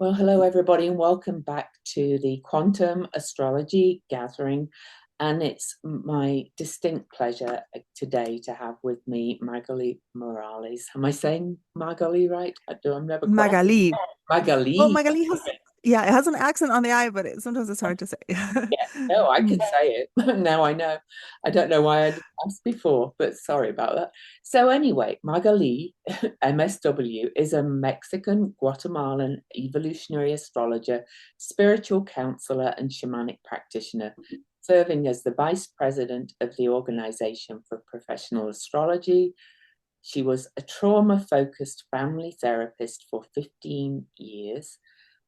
Well, hello, everybody, and welcome back to the Quantum Astrology Gathering. And it's my distinct pleasure today to have with me Magali Morales. Am I saying Magali right? I'm never quite. Magali. Well, Magali. Magali has, yeah, it has an accent on the I, but sometimes it's hard to say. Yeah, no, I can Mm. say it. Now I know. I don't know why I didn't ask before, but sorry about that. So anyway, Magali, MSW, is a Mexican Guatemalan evolutionary astrologer, spiritual counselor, and shamanic practitioner, serving as the vice president of the Organization for Professional Astrology. She was a trauma-focused family therapist for 15 years.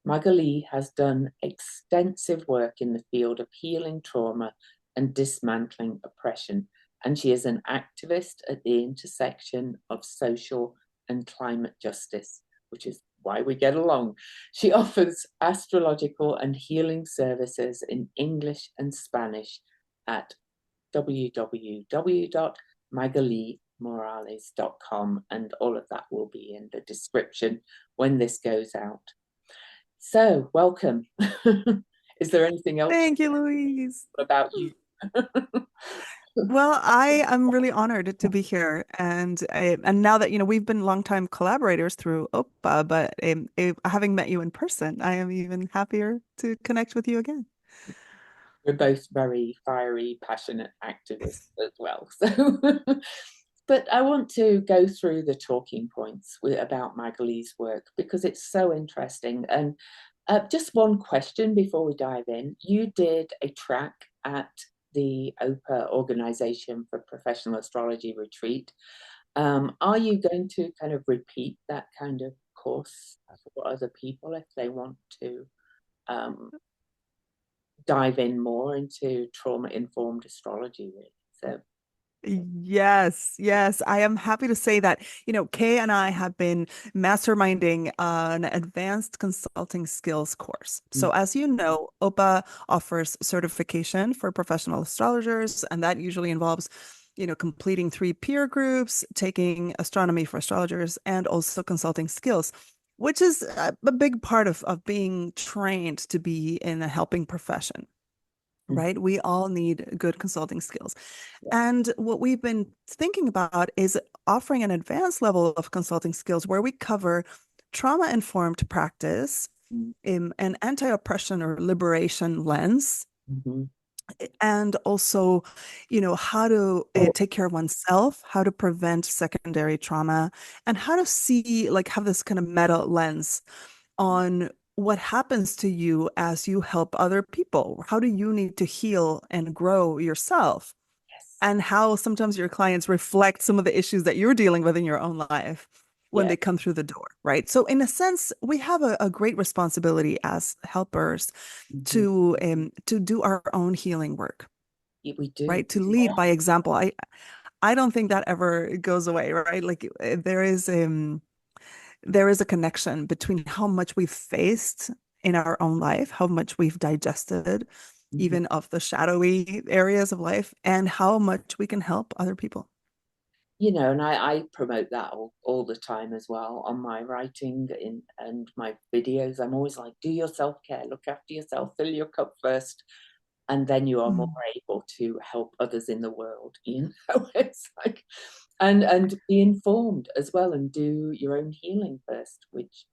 Magali has done extensive work in the field of healing trauma and dismantling oppression, and she is an activist at the intersection of social and climate justice, which is why we get along. She offers astrological and healing services in English and Spanish at www.magalimorales.com, and all of that will be in the description when this goes out. So, welcome. Is there anything else Thank you, Louise. about you? Well, I am really honored to be here, and now that we've been longtime collaborators through OPA, but having met you in person, I am even happier to connect with you again. We're both very fiery, passionate activists as well. So, but I want to go through the talking points about Magali's work because it's so interesting. And just one question before we dive in. You did a track at the OPA Organization for Professional Astrology retreat. Are you going to kind of repeat that kind of course for other people if they want to um, dive in more into trauma-informed astrology, really? So, Yes, yes, I am happy to say that, Kay and I have been masterminding an advanced consulting skills course. mm, So, as you know, OPA offers certification for professional astrologers, and that usually involves, completing 3 peer groups, taking astronomy for astrologers, and also consulting skills, which is a big part of being trained to be in a helping profession. mm, Right? We all need good consulting skills. yeah, And what we've been thinking about is offering an advanced level of consulting skills where we cover trauma-informed practice mm, in an anti-oppression or liberation lens, mhm, and also, how to take care of oneself, how to prevent secondary trauma, and how to see, like, have this kind of meta lens on what happens to you as you help other people. How do you need to heal and grow yourself? yes, And how sometimes your clients reflect some of the issues that you're dealing with in your own life when yeah, they come through the door, right? So, in a sense, we have a great responsibility as helpers mhm, to do our own healing work, we do. right? To lead by example. I don't think that ever goes away, right? Like there is a connection between how much we've faced in our own life, how much we've digested, Mhm. even of the shadowy areas of life, and how much we can help other people. And I promote that all the time as well on my writing and my videos. I'm always like, do your self-care, look after yourself, fill your cup first, and then you are more Mm. able to help others in the world. It's like, and be informed as well and do your own healing first, which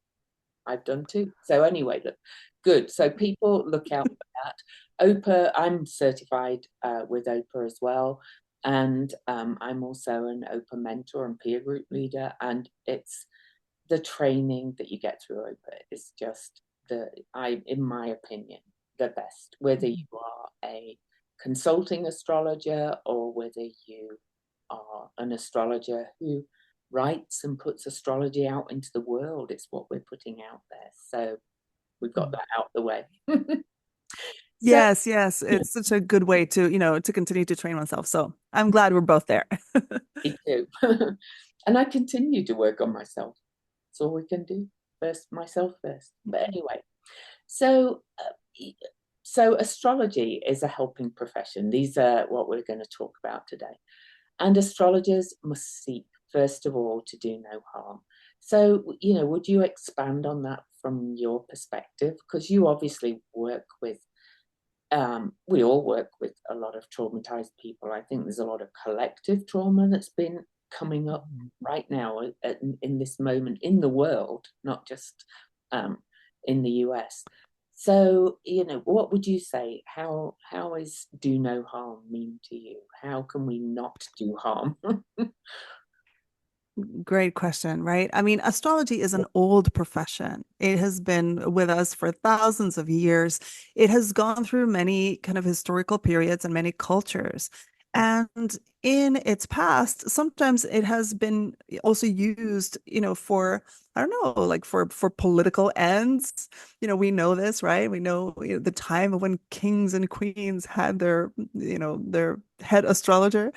I've done too. So anyway, look, good. So people look out for that. OPA, I'm certified with OPA as well. And I'm also an OPA mentor and peer group leader. And it's the training that you get through OPA is just in my opinion, the best, whether you are a consulting astrologer or whether you are an astrologer who writes and puts astrology out into the world. It's what we're putting out there. So we've got Mm. that out the way. So Yes, yes, it's such a good way to, to continue to train oneself. So I'm glad we're both there. me too. And I continue to work on myself. That's all we can do. First, myself first. But anyway, so so astrology is a helping profession. These are what we're going to talk about today. And astrologers must seek, first of all, to do no harm. So, would you expand on that from your perspective? Because you obviously work with, we all work with a lot of traumatized people. I think there's a lot of collective trauma that's been coming up right now in this moment in the world, not just um, in the US. So, what would you say? How is do no harm mean to you? How can we not do harm? Great question, right? I mean, astrology is an old profession. It has been with us for thousands of years. It has gone through many kind of historical periods and many cultures. And in its past, sometimes it has been also used, for, I don't know, like for political ends. We know this, right? We know, the time of when kings and queens had their head astrologer.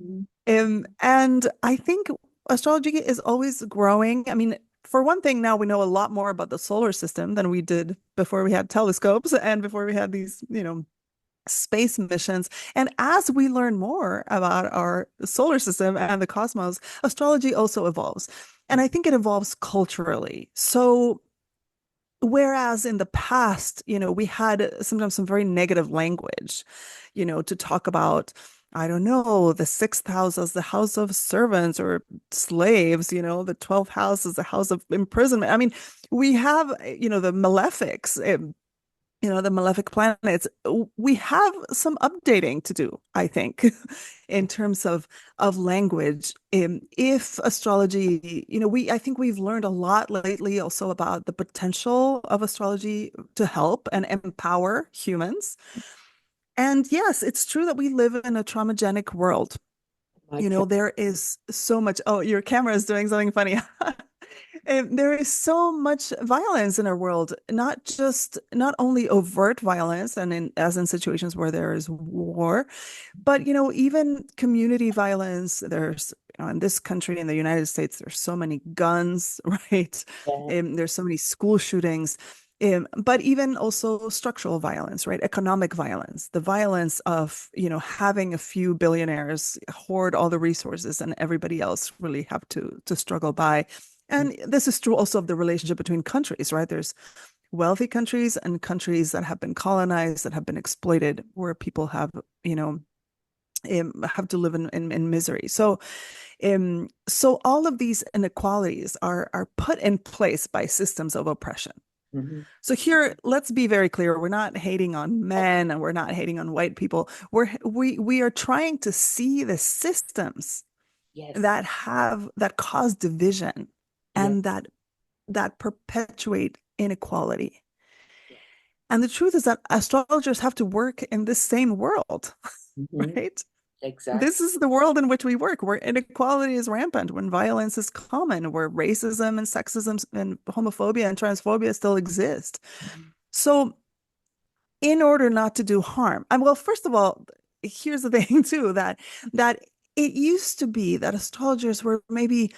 Mhm. And I think astrology is always growing. I mean, for one thing, now we know a lot more about the solar system than we did before we had telescopes and before we had these, space missions. And as we learn more about our solar system and the cosmos, astrology also evolves. And I think it evolves culturally. So whereas in the past, we had sometimes some very negative language, to talk about, I don't know, the sixth house as the house of servants or slaves, the 12th house is the house of imprisonment. I mean, we have, the malefics, the malefic planets. We have some updating to do, I think, in terms of language. If astrology, I think we've learned a lot lately also about the potential of astrology to help and empower humans. And yes, it's true that we live in a traumagenic world. My God. There is so much. Oh, your camera is doing something funny. There is so much violence in our world, not only overt violence and as in situations where there is war, but even community violence. There's in this country, in the United States, there's so many guns, right? Yeah. There's so many school shootings. But even also structural violence, right? Economic violence, the violence of, having a few billionaires hoard all the resources and everybody else really have to struggle by. And this is true also of the relationship between countries, right? There's wealthy countries and countries that have been colonized, that have been exploited, where people have to live in misery. So all of these inequalities are put in place by systems of oppression. Mhm. So here, let's be very clear. We're not hating on men and we're not hating on white people. We are trying to see the systems Yes. that cause division Yes. and that perpetuate inequality. Yes. And the truth is that astrologers have to work in this same world, Mhm. right? Exactly. This is the world in which we work, where inequality is rampant, when violence is common, where racism and sexism and homophobia and transphobia still exist. So, in order not to do harm, and well, first of all, here's the thing too, that it used to be that astrologers were maybe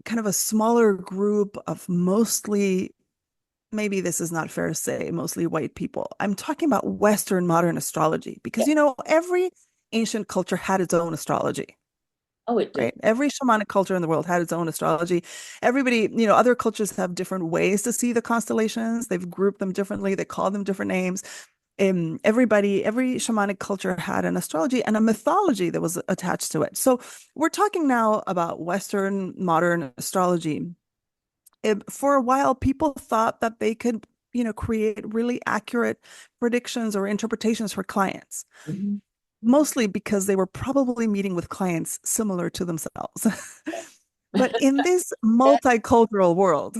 kind of a smaller group of mostly, maybe this is not fair to say, mostly white people. I'm talking about Western modern astrology because, Yeah. every ancient culture had its own astrology, Oh, it did. right? Every shamanic culture in the world had its own astrology. Everybody, other cultures have different ways to see the constellations. They've grouped them differently. They call them different names. Every shamanic culture had an astrology and a mythology that was attached to it. So we're talking now about Western modern astrology. For a while, people thought that they could, create really accurate predictions or interpretations for clients, Mhm. mostly because they were probably meeting with clients similar to themselves. But in this multicultural world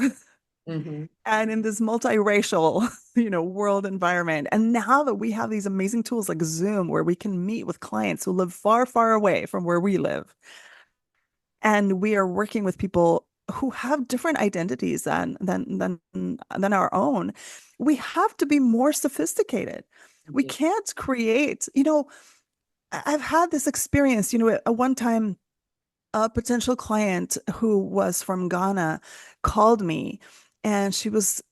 Mhm. and in this multiracial, world environment, and now that we have these amazing tools like Zoom, where we can meet with clients who live far, far away from where we live, and we are working with people who have different identities than our own, we have to be more sophisticated. We Indeed. can't create, I've had this experience, at one time, a potential client who was from Ghana called me and she was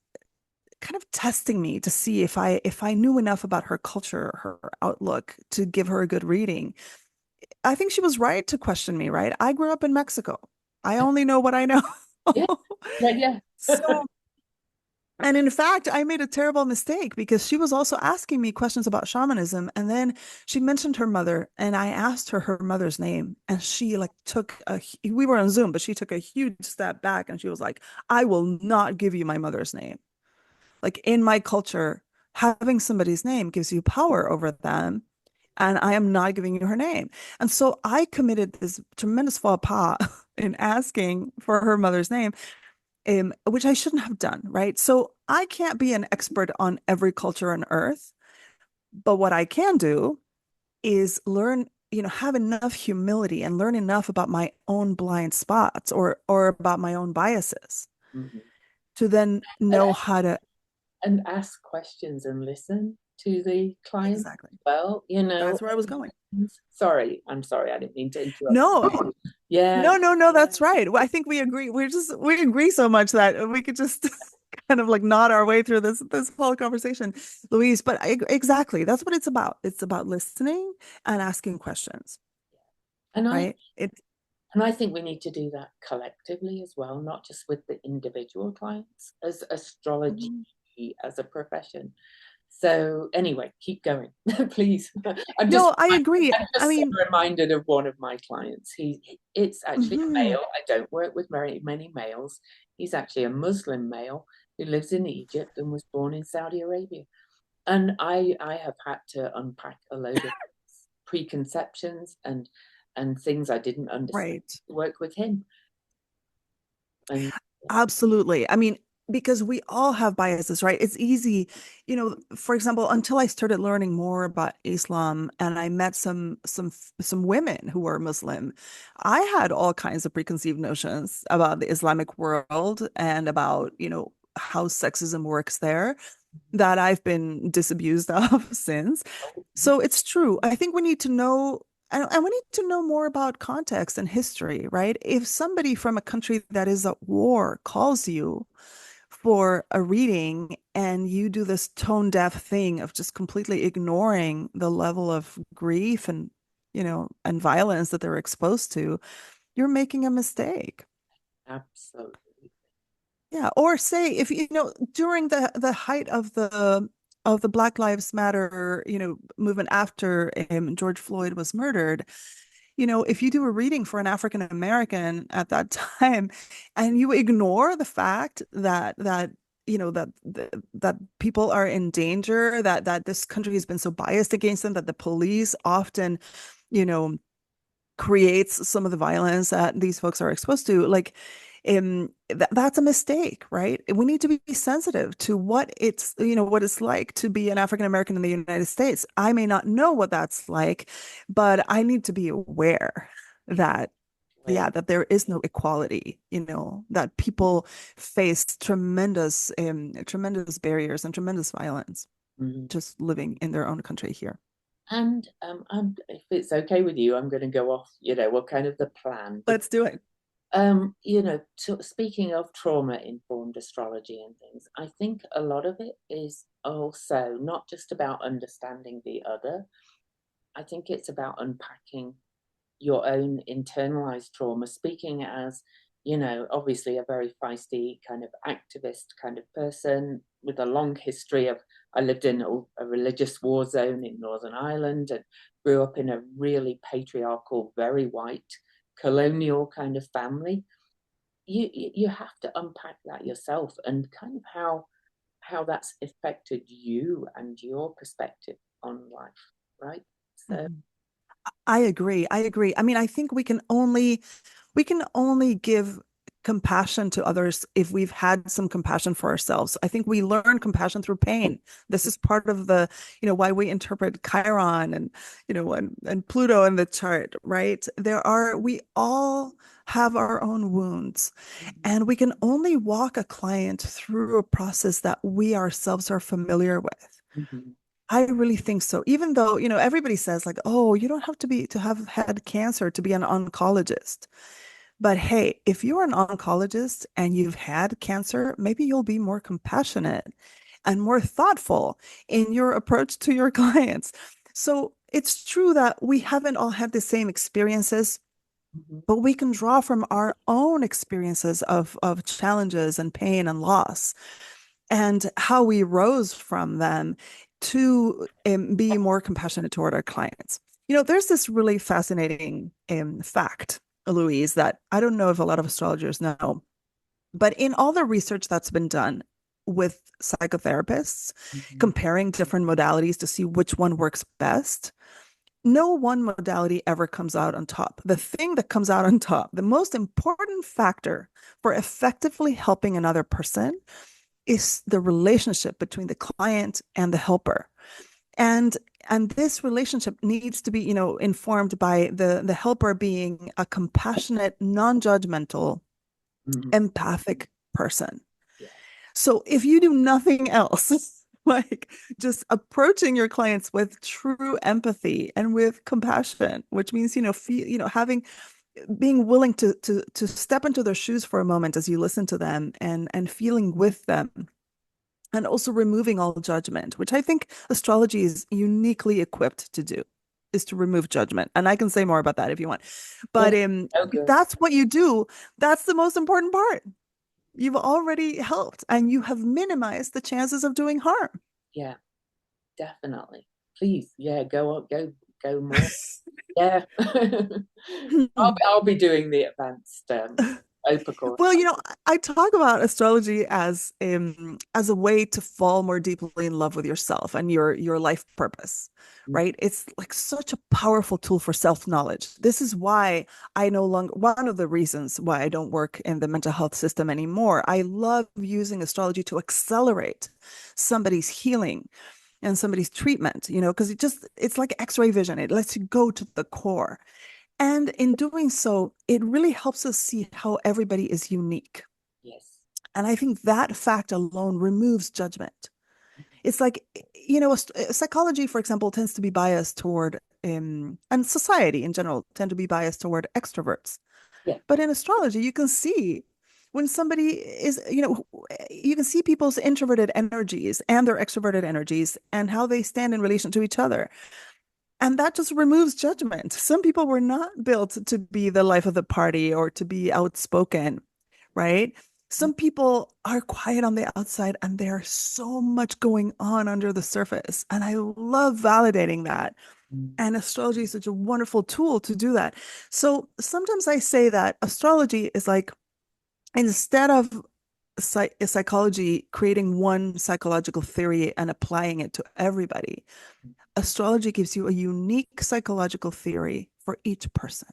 kind of testing me to see if I knew enough about her culture, her outlook to give her a good reading. I think she was right to question me, right? I grew up in Mexico. I only know what I know. Yeah. Yeah. Yeah. So And in fact, I made a terrible mistake because she was also asking me questions about shamanism. And then she mentioned her mother, and I asked her mother's name. And she like we were on Zoom, but she took a huge step back and she was like, I will not give you my mother's name. Like in my culture, having somebody's name gives you power over them. And I am not giving you her name. And so I committed this tremendous faux pas in asking for her mother's name, which I shouldn't have done, right? So I can't be an expert on every culture on earth, but what I can do is learn, have enough humility and learn enough about my own blind spots or about my own biases Mhm. to then And, know how to and ask questions and listen to the client. exactly. Well, That's where I was going. sorry, I'm sorry, I didn't mean to interrupt. No, Yeah, no, that's right. Well, I think we agree. We agree so much that we could just kind of like nod our way through this whole conversation, Louise. But exactly, that's what it's about. It's about listening and asking questions, and I right? and I think we need to do that collectively as well, not just with the individual clients, as astrology Mhm. as a profession. So anyway, keep going, please. I'm just No, I agree. I'm I just so mean, reminded of one of my clients. It's actually a mhm, male. I don't work with very many males. He's actually a Muslim male who lives in Egypt and was born in Saudi Arabia. And I have had to unpack a load of preconceptions and things I didn't understand right. to work with him. And Absolutely. I mean, because we all have biases, right? It's easy, for example, until I started learning more about Islam and I met some women who were Muslim, I had all kinds of preconceived notions about the Islamic world and about, how sexism works there that I've been disabused of since. So it's true. I think we need to know, and we need to know more about context and history, right? If somebody from a country that is at war calls you for a reading and you do this tone deaf thing of just completely ignoring the level of grief and violence that they're exposed to, you're making a mistake. absolutely. Yeah, or say if during the height of the Black Lives Matter, movement after George Floyd was murdered, if you do a reading for an African American at that time and you ignore the fact that people are in danger, that this country has been so biased against them, that the police often, you know, creates some of the violence that these folks are exposed to, like that's a mistake, right? We need to be sensitive to what it's like to be an African American in the United States. I may not know what that's like, but I need to be aware that yeah, that there is no equality, that people face tremendous barriers and tremendous violence Mhm. just living in their own country here. And if it's okay with you, I'm going to go off, what kind of the plan. Let's do it. Speaking of trauma-informed astrology and things, I think a lot of it is also not just about understanding the other. I think it's about unpacking your own internalized trauma, speaking as, obviously a very feisty kind of activist kind of person with a long history of, I lived in a religious war zone in Northern Ireland and grew up in a really patriarchal, very white, colonial kind of family. You have to unpack that yourself and kind of how that's affected you and your perspective on life, right? So Mhm. I agree. I agree. I mean, I think we can only give compassion to others if we've had some compassion for ourselves. I think we learn compassion through pain. This is part of why we interpret Chiron and Pluto in the chart, right? We all have our own wounds, and we can only walk a client through a process that we ourselves are familiar with. mhm, I really think so. Even though, everybody says like, oh, you don't have to have had cancer to be an oncologist. But hey, if you're an oncologist and you've had cancer, maybe you'll be more compassionate and more thoughtful in your approach to your clients. So it's true that we haven't all had the same experiences, mhm. but we can draw from our own experiences of challenges and pain and loss and how we rose from them to be more compassionate toward our clients. There's this really fascinating fact, Louise, that I don't know if a lot of astrologers know, but in all the research that's been done with psychotherapists, Mhm. comparing different modalities to see which one works best, no one modality ever comes out on top. The thing that comes out on top, the most important factor for effectively helping another person is the relationship between the client and the helper. And and this relationship needs to be, informed by the helper being a compassionate, non-judgmental, Mhm. empathic person. Yeah. So if you do nothing else, like just approaching your clients with true empathy and with compassion, which means, having being willing to step into their shoes for a moment as you listen to them and feeling with them, and also removing all judgment, which I think astrology is uniquely equipped to do, is to remove judgment. And I can say more about that if you want. Yeah. But Oh, if good. that's what you do, that's the most important part. You've already helped and you have minimized the chances of doing harm. Yeah, definitely. Please, yeah, go up, go more. Yeah. I'll be doing the advanced OPA course. Well, I talk about astrology as a way to fall more deeply in love with yourself and your life purpose, Mm. right? It's like such a powerful tool for self-knowledge. This is why I no longer, one of the reasons why I don't work in the mental health system anymore. I love using astrology to accelerate somebody's healing and somebody's treatment, because it's like X-ray vision. It lets you go to the core. And in doing so, it really helps us see how everybody is unique. Yes. And I think that fact alone removes judgment. It's like, psychology, for example, tends to be biased toward, and society in general tend to be biased toward extroverts. Yeah. But in astrology, you can see when somebody is, you can see people's introverted energies and their extroverted energies and how they stand in relation to each other. And that just removes judgment. Some people were not built to be the life of the party or to be outspoken, right? Some people are quiet on the outside and there's so much going on under the surface. And I love validating that. Mm. And astrology is such a wonderful tool to do that. So sometimes I say that astrology is like, instead of psychology creating one psychological theory and applying it to everybody, astrology gives you a unique psychological theory for each person.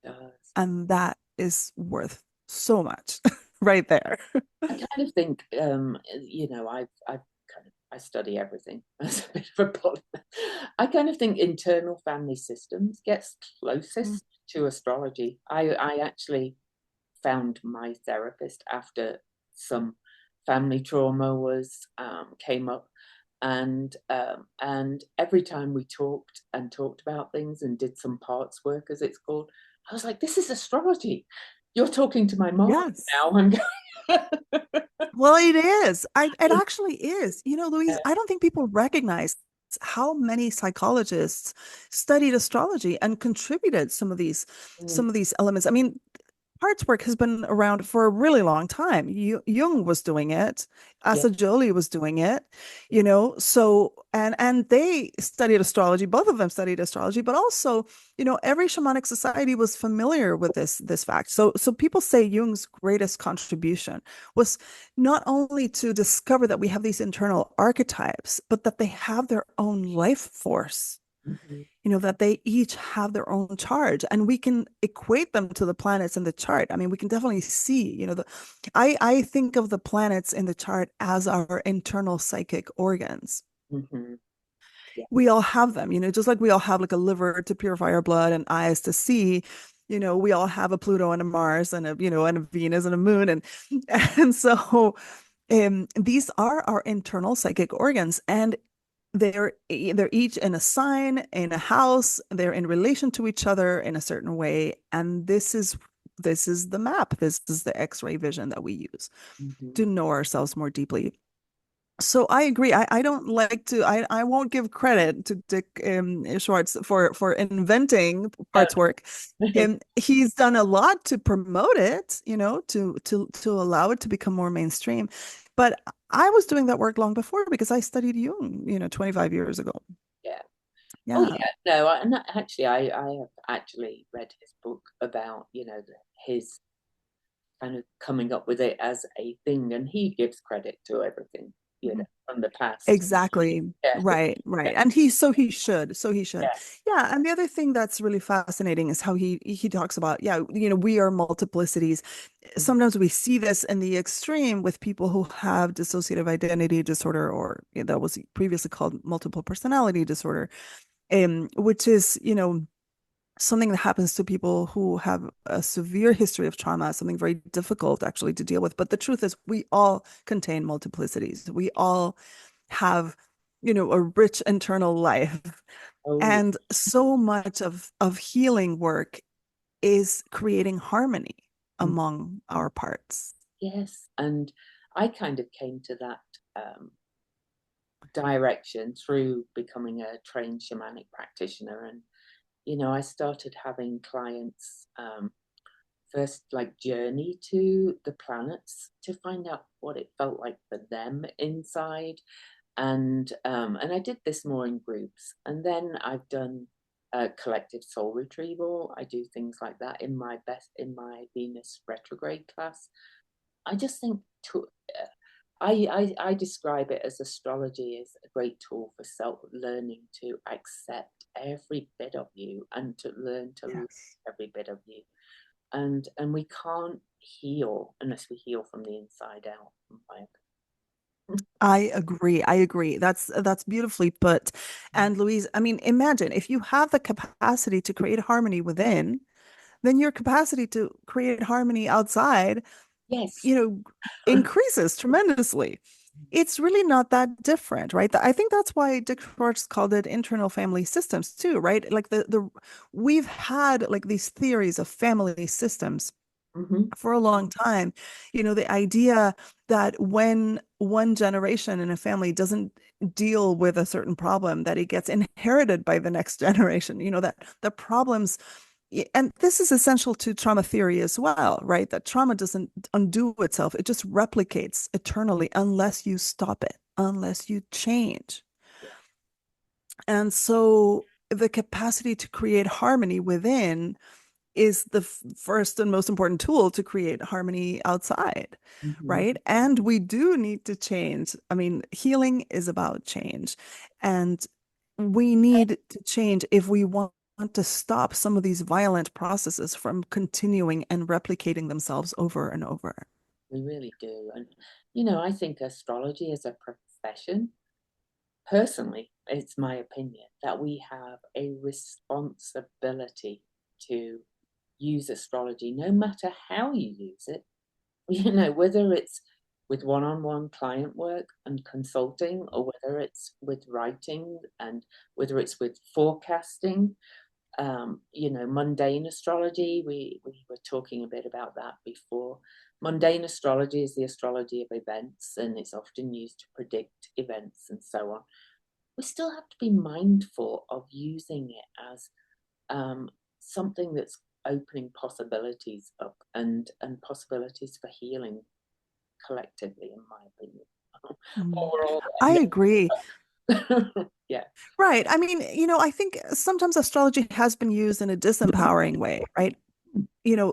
Does. And that is worth so much right there. I kind of think, I've kind of I study everything as a bit of a poly. I kind of think internal family systems gets closest to astrology. I actually found my therapist after some family trauma was came up, and every time we talked about things and did some parts work, as it's called, I was like, this is astrology. You're talking to my mom Yes. now. I'm going. Well, it is. It actually is. Louise, I don't think people recognize how many psychologists studied astrology and contributed Mm. some of these elements. I mean, parts work has been around for a really long time. Jung was doing it, Yeah. Asa Jolie was doing it, so and they studied astrology, both of them studied astrology, but also, every shamanic society was familiar with this fact. So people say Jung's greatest contribution was not only to discover that we have these internal archetypes, but that they have their own life force, Mhm. that they each have their own charge and we can equate them to the planets in the chart. I mean, we can definitely see, I think of the planets in the chart as our internal psychic organs. Mhm. Yeah. We all have them, just like we all have like a liver to purify our blood and eyes to see. We all have a Pluto and a Mars and a Venus and a moon. And so these are our internal psychic organs. And they're each in a sign, in a house, they're in relation to each other in a certain way. And this is the map. This is the X-ray vision that we use Mhm. to know ourselves more deeply. So I agree. I don't like to, I won't give credit to Dick Schwartz for inventing Oh, parts work. He's done a lot to promote it, to allow it to become more mainstream. But I was doing that work long before because I studied Jung, 25 years ago. yeah. Oh Yeah. yeah, no, and actually, I have actually read his book about, his kind of coming up with it as a thing, and he gives credit to everything, from the past. Exactly. Yeah, Right, yeah, right. And he should. So he should. yeah. Yeah, and the other thing that's really fascinating is how he talks about, yeah, we are multiplicities. Mhm. Sometimes we see this in the extreme with people who have dissociative identity disorder, or that was previously called multiple personality disorder, which is, something that happens to people who have a severe history of trauma, something very difficult actually to deal with. But the truth is, we all contain multiplicities. We all have, a rich internal life. Oh yeah. And so much of healing work is creating harmony Mm. among our parts. Yes, and I kind of came to that um, direction through becoming a trained shamanic practitioner, and I started having clients first like journey to the planets to find out what it felt like for them inside, and I did this more in groups, and then I've done collective soul retrieval. I do things like that in my Venus retrograde class. I just think to I describe it as astrology is a great tool for self learning to accept every bit of you and to learn to love Yes. every bit of you. And we can't heal unless we heal from the inside out. In my opinion. I agree. I agree. That's beautifully put. And Louise, I mean, imagine if you have the capacity to create harmony within, then your capacity to create harmony outside, Yes. you know, increases tremendously. It's really not that different, right? I think that's why Dick Schwartz called it internal family systems too, right? Like the we've had like these theories of family systems Hmm. for a long time. The idea that when one generation in a family doesn't deal with a certain problem, that it gets inherited by the next generation, that the problems, and this is essential to trauma theory as well, right? That trauma doesn't undo itself, it just replicates eternally unless you stop it, unless you change. Yeah. And so the capacity to create harmony within is the first and most important tool to create harmony outside, Hmm. right? And we do need to change. I mean, healing is about change, and we need to change if we want to stop some of these violent processes from continuing and replicating themselves over and over. We really do. And, I think astrology is a profession. Personally, it's my opinion that we have a responsibility to use astrology, no matter how you use it, whether it's with one on one client work and consulting, or whether it's with writing, and whether it's with forecasting, mundane astrology. We were talking a bit about that before. Mundane astrology is the astrology of events, and it's often used to predict events and so on. We still have to be mindful of using it as um, something that's opening possibilities up, and possibilities for healing collectively, in my opinion. Mm. Overall, I agree. yeah. Yeah. Right. I mean, I think sometimes astrology has been used in a disempowering way, right?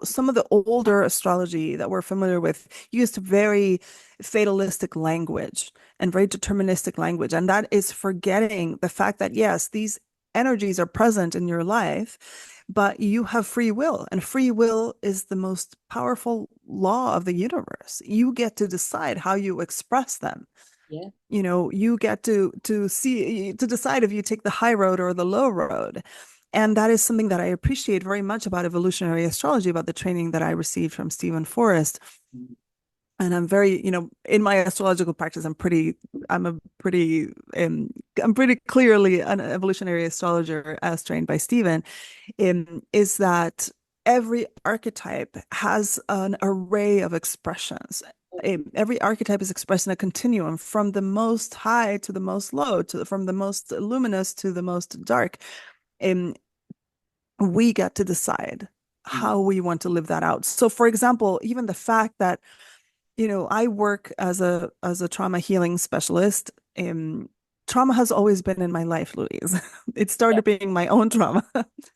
Some of the older astrology that we're familiar with used very fatalistic language and very deterministic language. And that is forgetting the fact that, yes, these energies are present in your life, but you have free will. And free will is the most powerful law of the universe. You get to decide how you express them. Yeah. You get to decide if you take the high road or the low road. And that is something that I appreciate very much about evolutionary astrology, about the training that I received from Stephen Forrest. And I'm very, in my astrological practice, I'm a pretty, I'm pretty clearly an evolutionary astrologer as trained by Stephen, is that every archetype has an array of expressions. every archetype is expressed in a continuum from the most high to the most low, from the most luminous to the most dark. Um, we get to decide Mm. how we want to live that out. So, for example, even the fact that I work as a trauma healing specialist. Trauma has always been in my life, Louise. It Yeah, started being my own trauma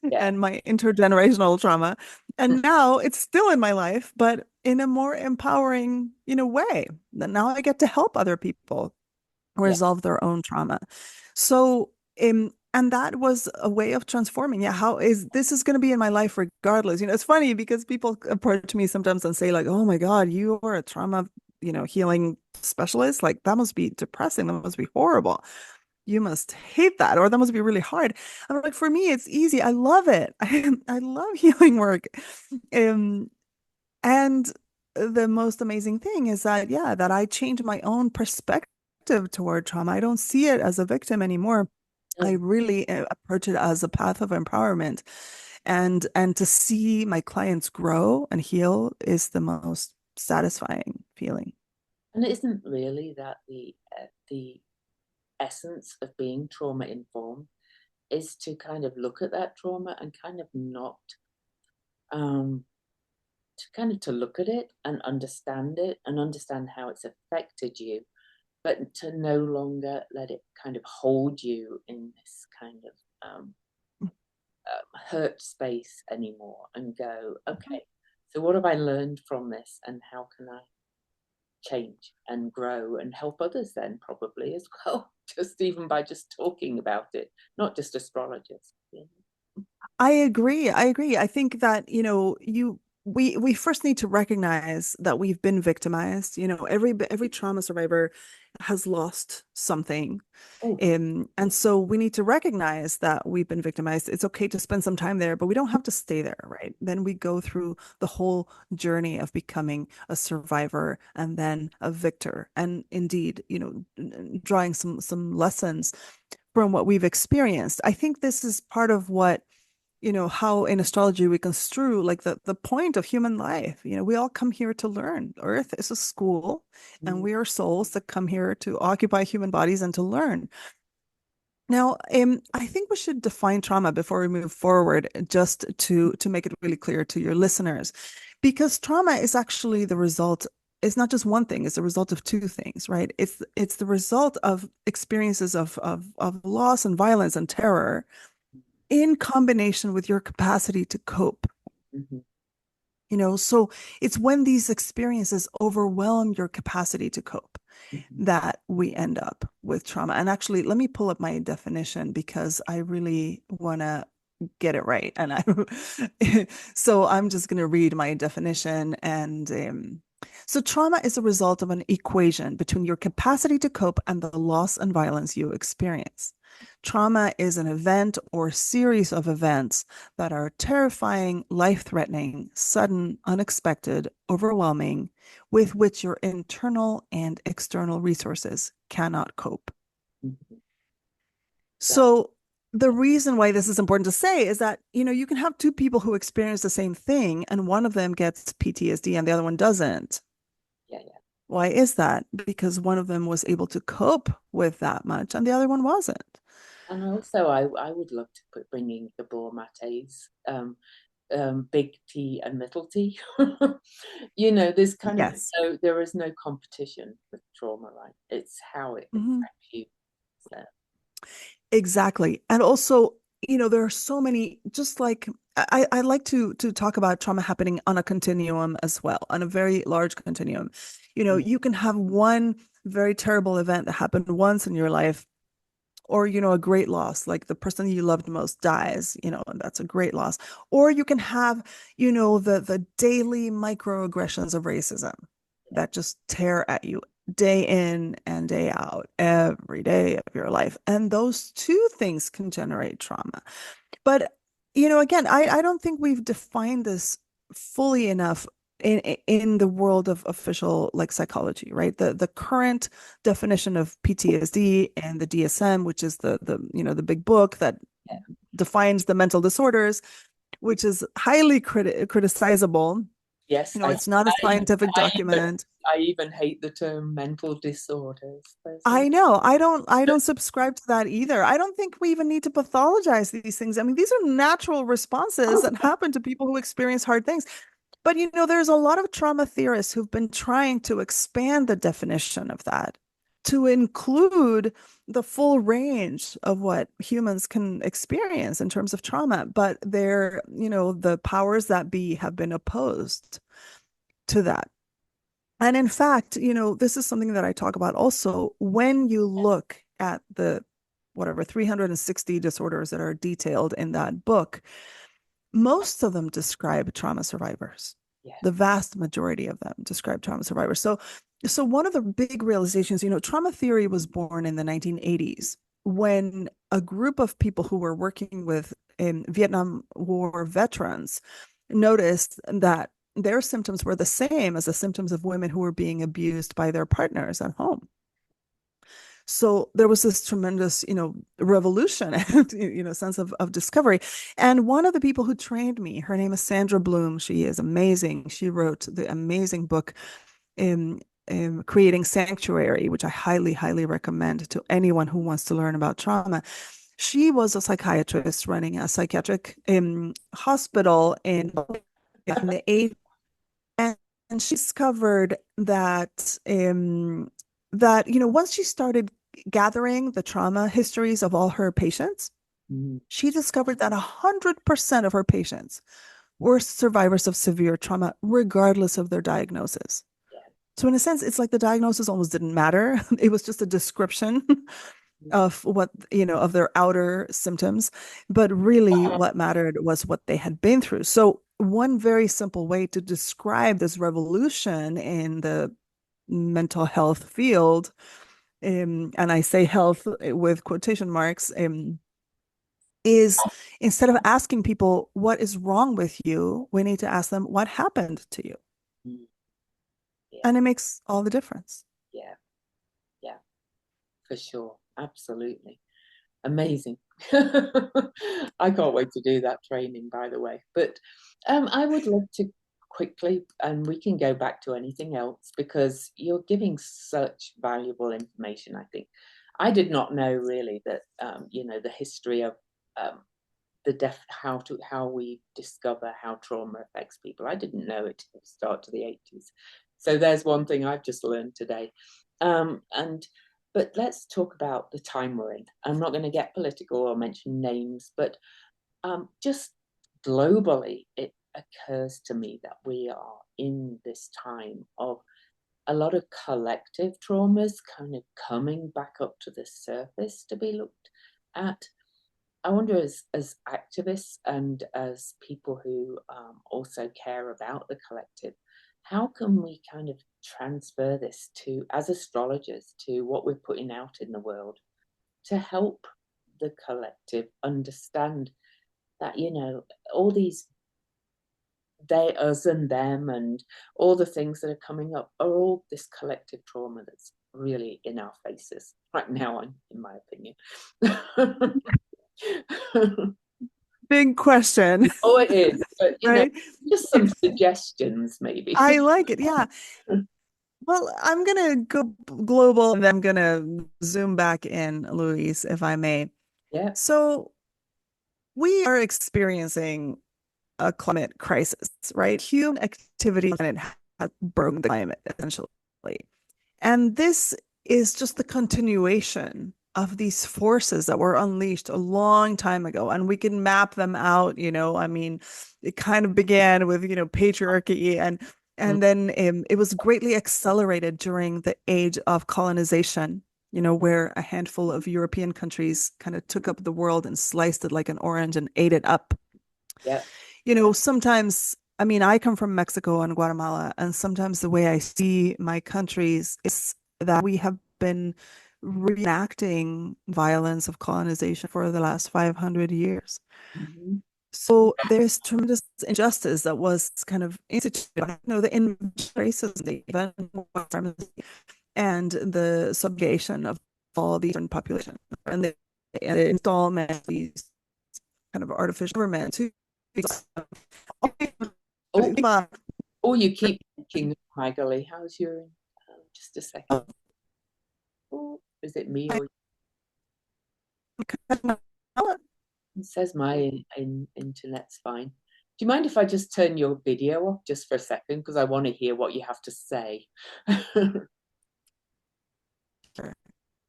yeah, and my intergenerational trauma, and now it's still in my life, but in a more empowering, way. Now I get to help other people yeah. resolve their own trauma. So, and that was a way of transforming. Yeah, how is this is going to be in my life regardless? It's funny because people approach me sometimes and say like, "Oh my God, you are a trauma, healing specialist. Like that must be depressing. That must be horrible. You must hate that, or that must be really hard." I'm like, for me, it's easy. I love it. I love healing work. Um, and the most amazing thing is that, yeah, that I changed my own perspective toward trauma. I don't see it as a victim anymore. I Mm. really approach it as a path of empowerment. And to see my clients grow and heal is the most satisfying feeling. And isn't really that the essence of being trauma informed is to kind of look at that trauma and kind of not um to kind of to look at it and understand how it's affected you, but to no longer let it kind of hold you in this kind of hurt space anymore and go, okay, so what have I learned from this and how can I change and grow and help others then probably as well, just even by just talking about it, not just astrologers. I agree. I agree. I think that, we first need to recognize that we've been victimized. Every trauma survivor has lost something. Oh, And so we need to recognize that we've been victimized. It's okay to spend some time there, but we don't have to stay there, right? Then we go through the whole journey of becoming a survivor and then a victor. And indeed, drawing some lessons from what we've experienced. I think this is part of what how in astrology we construe like the point of human life. We all come here to learn. Earth is a school, and mm, we are souls that come here to occupy human bodies and to learn. Now, I think we should define trauma before we move forward, just to make it really clear to your listeners, because trauma is actually the result. It's not just one thing; it's the result of two things, right? It's the result of experiences of loss and violence and terror in combination with your capacity to cope. mhm, So it's when these experiences overwhelm your capacity to cope mhm, that we end up with trauma. And actually, let me pull up my definition because I really want to get it right. And so I'm just going to read my definition. And so trauma is a result of an equation between your capacity to cope and the loss and violence you experience. Trauma is an event or series of events that are terrifying, life-threatening, sudden, unexpected, overwhelming, with which your internal and external resources cannot cope. mhm. That, So the reason why this is important to say is that, you can have two people who experience the same thing and one of them gets PTSD and the other one doesn't. yeah, yeah. Why is that? Because one of them was able to cope with that much and the other one wasn't. And also, I would love to put bringing the Bohr mates, big T and little T. There's kind of Yes. there is no competition with trauma, right? It's how it Mhm. affects you. So, Exactly. And also, there are so many, just like I like to talk about trauma happening on a continuum as well, on a very large continuum. mm, You can have one very terrible event that happened once in your life, or a great loss, like the person you loved most dies, and that's a great loss. Or you can have, the daily microaggressions of racism that just tear at you day in and day out every day of your life, and those two things can generate trauma. But again, I don't think we've defined this fully enough in the world of official like psychology, right? The current definition of PTSD and the DSM, which is the big book that yeah. defines the mental disorders, which is highly criticizable. Yes, It's not a scientific I document. I even hate the term mental disorders. I know. I don't subscribe to that either. I don't think we even need to pathologize these things. I mean, these are natural responses that happen to people who experience hard things. But there's a lot of trauma theorists who've been trying to expand the definition of that to include the full range of what humans can experience in terms of trauma. But the powers that be have been opposed to that. And in fact, this is something that I talk about also when you look at the whatever 360 disorders that are detailed in that book, most of them describe trauma survivors. Yes. The vast majority of them describe trauma survivors. So one of the big realizations, trauma theory was born in the 1980s when a group of people who were working with Vietnam War veterans noticed that their symptoms were the same as the symptoms of women who were being abused by their partners at home. So there was this tremendous, revolution and, sense of discovery. And one of the people who trained me, her name is Sandra Bloom. She is amazing. She wrote the amazing book Creating Sanctuary, which I highly, highly recommend to anyone who wants to learn about trauma. She was a psychiatrist running a psychiatric hospital in the 80s. And she discovered that once she started gathering the trauma histories of all her patients, Mm. she discovered that 100% of her patients were survivors of severe trauma, regardless of their diagnosis. Yeah. So in a sense, it's like the diagnosis almost didn't matter. It was just a description of what, of their outer symptoms. But really what mattered was what they had been through. So one very simple way to describe this revolution in the mental health field, and I say health with quotation marks, is instead of asking people what is wrong with you, we need to ask them what happened to you. Mm. Yeah. And it makes all the difference. Yeah. Yeah. For sure. Absolutely. Amazing. I can't wait to do that training, by the way. But I would love to quickly, and we can go back to anything else because you're giving such valuable information, I think. I did not know really that, the history of um, how we discover how trauma affects people. I didn't know it at the start to the 80s. So there's one thing I've just learned today. And but let's talk about the time we're in. I'm not going to get political or mention names, but just globally, it occurs to me that we are in this time of a lot of collective traumas kind of coming back up to the surface to be looked at. I wonder, as activists and as people who also care about the collective, how can we kind of transfer this to, as astrologers, to what we're putting out in the world to help the collective understand that, all these they, us, and them, and all the things that are coming up are all this collective trauma that's really in our faces right now, in my opinion. Big question, Oh, it is. But, right? just some suggestions, maybe. I like it. Yeah. Well, I'm gonna go global and then I'm gonna zoom back in, Louise, if I may. Yeah. So we are experiencing a climate crisis, right? Human activity and it has broken the climate essentially. And this is just the continuation of these forces that were unleashed a long time ago. And we can map them out, I mean, it kind of began with, patriarchy Mm. and then it was greatly accelerated during the age of colonization, where a handful of European countries kind of took up the world and sliced it like an orange and ate it up. Yeah. Sometimes, I mean, I come from Mexico and Guatemala, and sometimes the way I see my countries is that we have been reenacting violence of colonization for the last 500 years. Mhm. So there's tremendous injustice that was kind of instituted, the racism, the event and the subjugation of all these different populations and the installment of these kind of artificial government to Oh, oh, you keep thinking, Magali, how's your Just a second. Oh, Oh, is it me I or couldn't- it says my internet's fine? Do you mind if I just turn your video off just for a second? Because I want to hear what you have to say.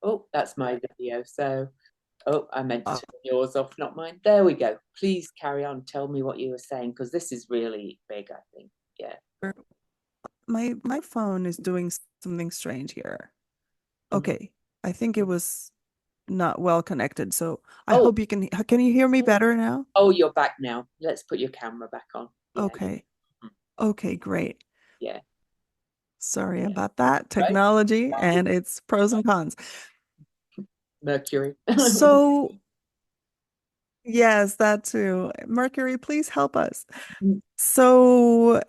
Oh, that's my video. So, oh, I meant to uh, turn yours off, not mine. There we go. Please carry on. Tell me what you were saying, because this is really big, I think. Yeah. my phone is doing something strange here. Mhm. Okay, I think it was not well connected. So I Oh, hope you can you hear me better now? oh, you're back now. Let's put your camera back on. Yeah, yeah. Okay. Mhm. Okay, great. Yeah. Sorry about that. Right? Technology and its pros and cons. Mercury. So, yes, that too. Mercury, please help us. So,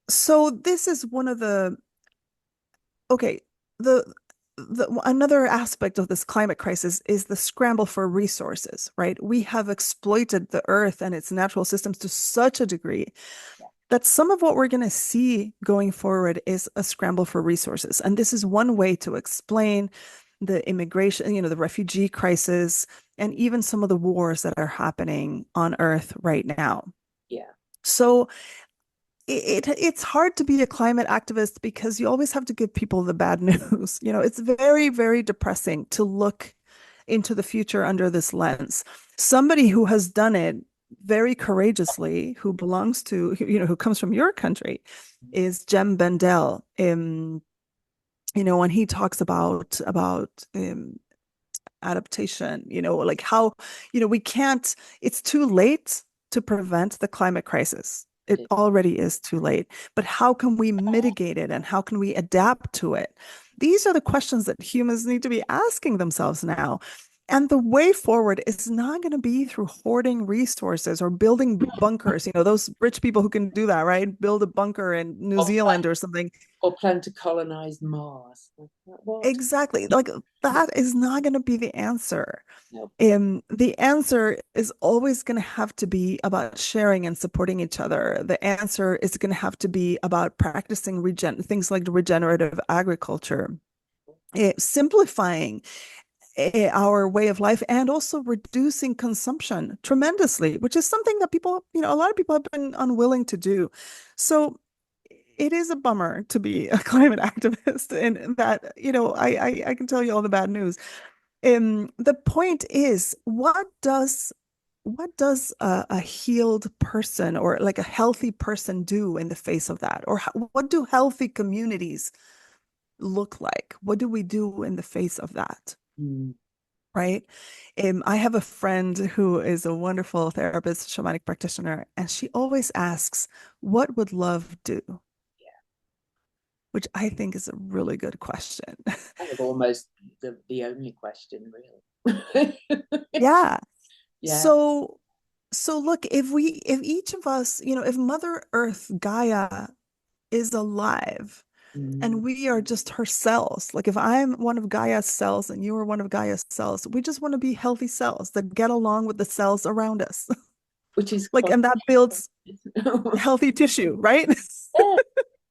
so this is one of the okay, the another aspect of this climate crisis is the scramble for resources, right? We have exploited the earth and its natural systems to such a degree that some of what we're going to see going forward is a scramble for resources. And this is one way to explain the immigration, the refugee crisis, and even some of the wars that are happening on Earth right now. Yeah. So it's hard to be a climate activist because you always have to give people the bad news. It's very, very depressing to look into the future under this lens. Somebody who has done it very courageously, who belongs to, who comes from your country, is Jem Bendell. When he talks about adaptation, like how, we can't, it's too late to prevent the climate crisis. It already is too late. But how can we mitigate it and how can we adapt to it? These are the questions that humans need to be asking themselves now. And the way forward is not going to be through hoarding resources or building bunkers. Those rich people who can do that, right? Build a bunker in New Or Zealand or something. plan to colonize Mars. What? Exactly. Like that is not going to be the answer. No. The answer is always going to have to be about sharing and supporting each other. The answer is going to have to be about practicing things like regenerative agriculture, simplifying our way of life, and also reducing consumption tremendously, which is something that a lot of people have been unwilling to do. So it is a bummer to be a climate activist, and that, I can tell you all the bad news. The point is, what does a healed person or like a healthy person do in the face of that? Or what do healthy communities look like? What do we do in the face of that? Mm, Right? I have a friend who is a wonderful therapist, shamanic practitioner, and she always asks, what would love do? Which I think is a really good question. kind of almost the only question, really. Yeah. Yeah. So look, if each of us, if Mother Earth Gaia is alive Mm, and we are just her cells, like if I'm one of Gaia's cells and you are one of Gaia's cells, we just want to be healthy cells that get along with the cells around us. which is Like, quite. and that builds healthy tissue, right? Yeah,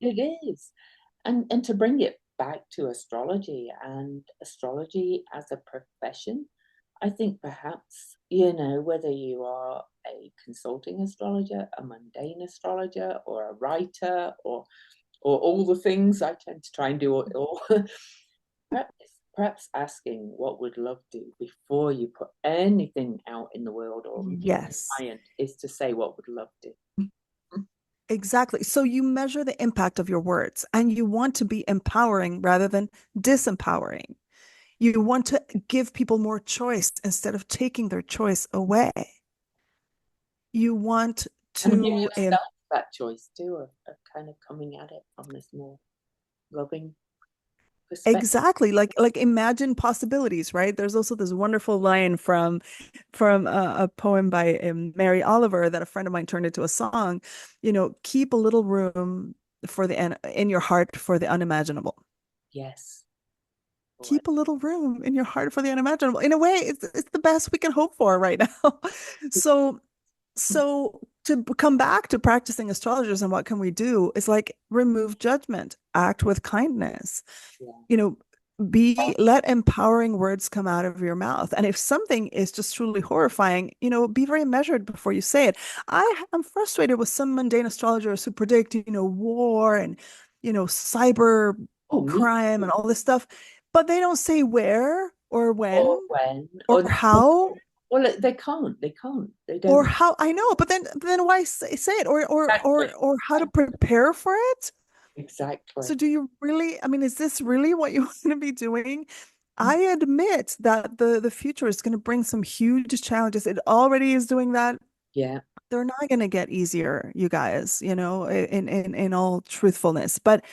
it is. And to bring it back to astrology and astrology as a profession, I think perhaps, whether you are a consulting astrologer, a mundane astrologer, or a writer, or all the things, I tend to try and do it all. Perhaps asking what would love do before you put anything out in the world or even a Yes, client is to say what would love do. exactly. So you measure the impact of your words and you want to be empowering rather than disempowering. You want to give people more choice instead of taking their choice away. You want And give to yourself that choice too, of kind of coming at it from this more loving perspective. exactly like imagine possibilities, right? There's also this wonderful line from a poem by Mary Oliver that a friend of mine turned into a song. Keep a little room in your heart for the unimaginable. Yes. Oh, Keep a little room in your heart for the unimaginable. In a way, it's the best we can hope for right now. So so to come back to practicing astrologers and what can we do is like remove judgment. act with kindness. Yeah. You know, let empowering words come out of your mouth. And if something is just truly horrifying, be very measured before you say it. I am frustrated with some mundane astrologers who predict, war and, cyber Oh, me crime too. and all this stuff, but they don't say where or when Or when, or how well, they can't. They can't. They or don't. how. I know, but then why say it Exactly. or how to prepare for it? Exactly. So do you really, I mean, is this really what you want to be doing? I admit that the future is going to bring some huge challenges. It already is doing that. Yeah. They're not going to get easier, you guys, in all truthfulness. But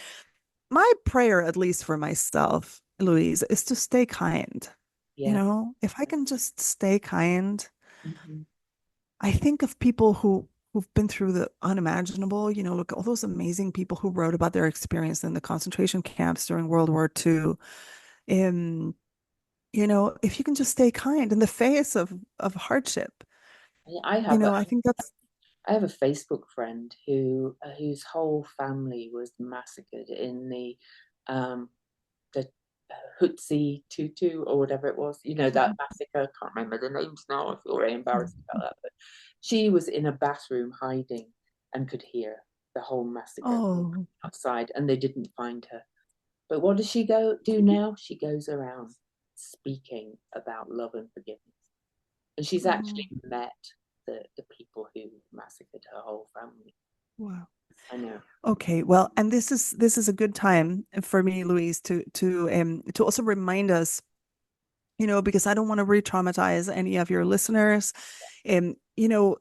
my prayer, at least for myself, Louise, is to stay kind. Yeah. If I can just stay kind, Mhm. I think of people who've been through the unimaginable, look, all those amazing people who wrote about their experience in the concentration camps during World War II. Um, if you can just stay kind in the face of hardship, I have a I think that's I have a Facebook friend whose whole family was massacred in the Hootsie Tutu or whatever it was. You know that massacre. I can't remember the names now. I feel very embarrassed about that. But she was in a bathroom hiding and could hear the whole massacre oh, outside, and they didn't find her. But what does she go do now? She goes around speaking about love and forgiveness, and she's actually oh, met the people who massacred her whole family. wow. I know. Okay, well, and this is a good time for me, Louise, to also remind us, because I don't want to re-traumatize any of your listeners. Um, you know,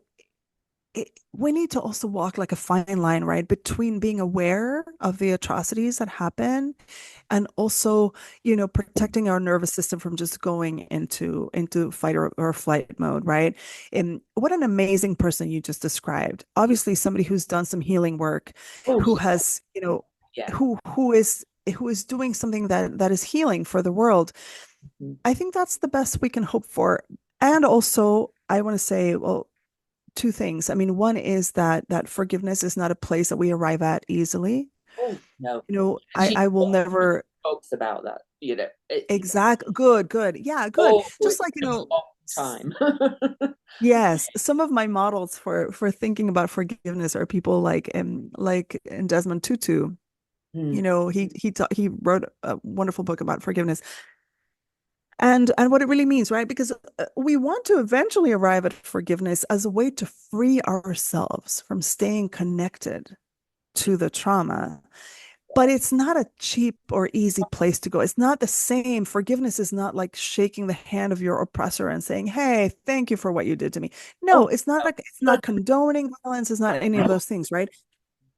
we need to also walk like a fine line, right, between being aware of the atrocities that happen and also, protecting our nervous system from just going into fight or flight mode, right? And what an amazing person you just described. Obviously, somebody who's done some healing work, Oh who yeah, has, yeah. who is doing something that is healing for the world. Mm. I think that's the best we can hope for. And also, I want to say, well, two things. I mean, one is that forgiveness is not a place that we arrive at easily. Oh no, and I will never talks about that. good. Yeah, good. Oh, Just it's like, a long time. yes, some of my models for thinking about forgiveness are people like in Desmond Tutu. Hmm. He wrote a wonderful book about forgiveness and what it really means, right? Because we want to eventually arrive at forgiveness as a way to free ourselves from staying connected to the trauma. But it's not a cheap or easy place to go. It's not the same. Forgiveness is not like shaking the hand of your oppressor and saying, "Hey, thank you for what you did to me." Oh No, it's not like it's no, not condoning violence, it's not any of those things, right?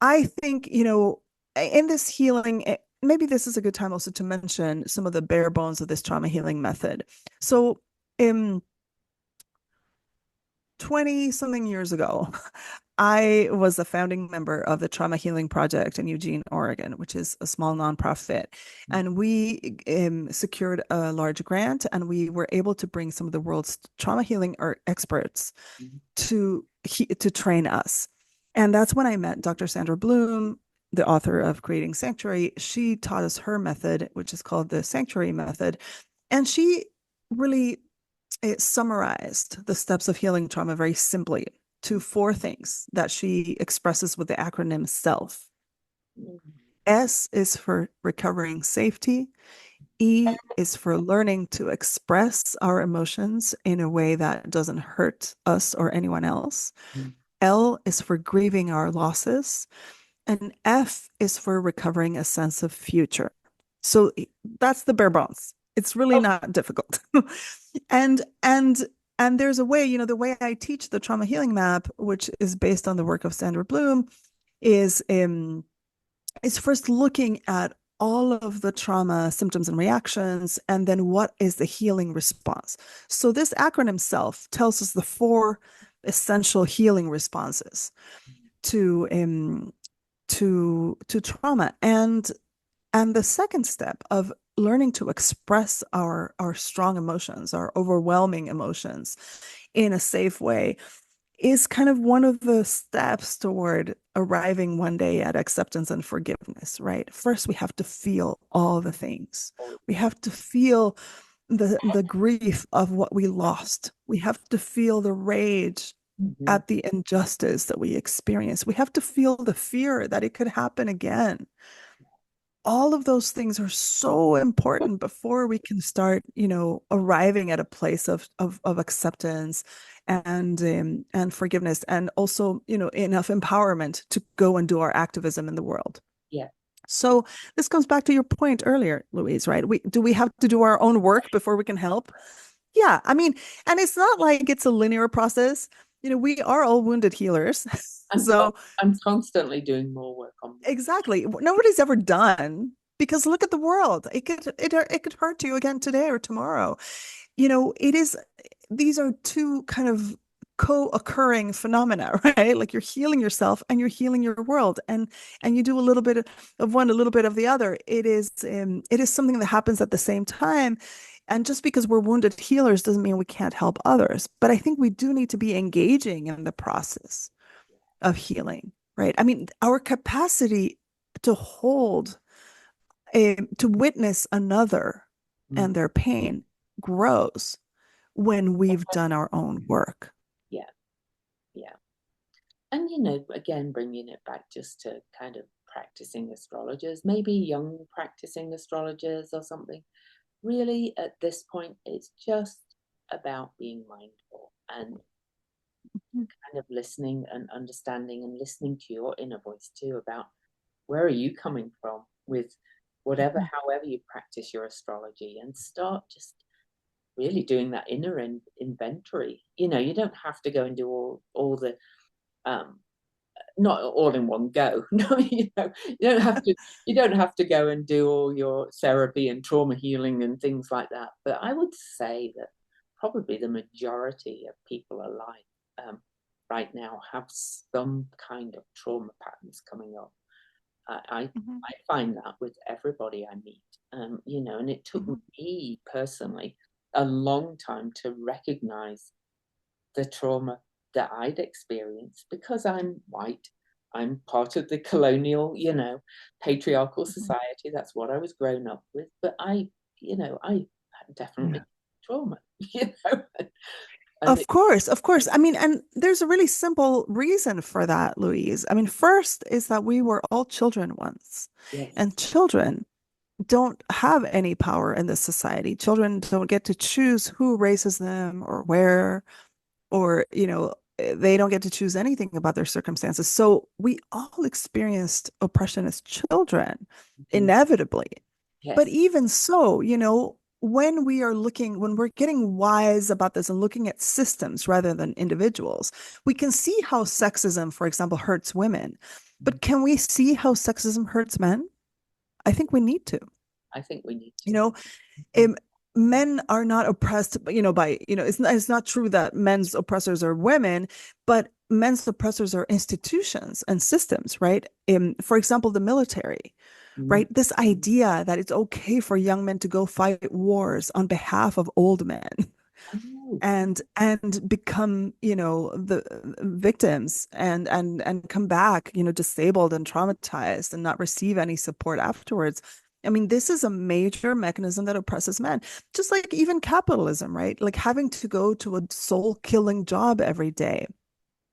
I think, in this healing, maybe this is a good time also to mention some of the bare bones of this trauma healing method. So, in 20 something years ago, I was a founding member of the Trauma Healing Project in Eugene, Oregon, which is a small nonprofit. And we secured a large grant and we were able to bring some of the world's trauma healing experts to train us. And that's when I met Dr. Sandra Bloom, the author of Creating Sanctuary. She taught us her method, which is called the Sanctuary Method. And she really it summarized the steps of healing trauma very simply to four things that she expresses with the acronym SELF. S is for recovering safety. E is for learning to express our emotions in a way that doesn't hurt us or anyone else. L is for grieving our losses. And F is for recovering a sense of future. So that's the bare bones. It's really oh, not difficult. and and and there's a way, the way I teach the trauma healing map, which is based on the work of Sandra Bloom, is first looking at all of the trauma symptoms and reactions, and then what is the healing response. So this acronym SELF tells us the four essential healing responses to trauma and the second step of learning to express our strong emotions, our overwhelming emotions in a safe way is kind of one of the steps toward arriving one day at acceptance and forgiveness, right? First, we have to feel all the things. Oh, We have to feel the grief of what we lost. We have to feel the rage mhm. at the injustice that we experience. We have to feel the fear that it could happen again. All of those things are so important before we can start, arriving at a place of acceptance and forgiveness, and also, enough empowerment to go and do our activism in the world. Yeah. So this comes back to your point earlier, Louise, right? We have to do our own work before we can help? Yeah, I mean, and it's not like it's a linear process. We are all wounded healers. I'm So I'm constantly doing more work on me. exactly. Nobody's ever done, because look at the world. It could hurt you again today or tomorrow. It is, these are two kind of co-occurring phenomena, right? Like you're healing yourself and you're healing your world, and you do a little bit of one, a little bit of the other. It is something that happens at the same time. And just because we're wounded healers doesn't mean we can't help others. But I think we do need to be engaging in the process of healing, right? I mean, our capacity to hold, to witness another Mm. and their pain grows when we've done our own work. Yeah, yeah. And, again, bringing it back just to kind of practicing astrologers, maybe young practicing astrologers or something. Really, at this point, it's just about being mindful and kind of listening and understanding and listening to your inner voice too about where are you coming from with whatever, Mhm. however you practice your astrology, and start just really doing that inner inventory. You don't have to go and do all the um not all in one go. No, you don't have to go and do all your therapy and trauma healing and things like that. But I would say that probably the majority of people alive right now have some kind of trauma patterns coming up. I, I Mhm. I find that with everybody I meet, and it took Mhm. me personally a long time to recognize the trauma that I'd experienced because I'm white. I'm part of the colonial, patriarchal Mhm. society. That's what I was grown up with. But I definitely Yeah. trauma, you know, and Of course, of course. I mean, and there's a really simple reason for that, Louise. I mean, first is that we were all children once, yes, and children don't have any power in this society. Children don't get to choose who raises them or where, or, they don't get to choose anything about their circumstances. So we all experienced oppression as children, mhm, inevitably. But yes, even so, when we're getting wise about this and looking at systems rather than individuals, we can see how sexism, for example, hurts women. mhm. But can we see how sexism hurts men? I think we need to. I think we need You to. know, Mhm, um, Men are not oppressed, it's not true that men's oppressors are women, but men's oppressors are institutions and systems, right? For example, the military, mhm. right? This idea that it's okay for young men to go fight wars on behalf of old men I know. and become, the victims and come back, disabled and traumatized and not receive any support afterwards. I mean, this is a major mechanism that oppresses men, just like even capitalism, right? Like having to go to a soul killing job every day,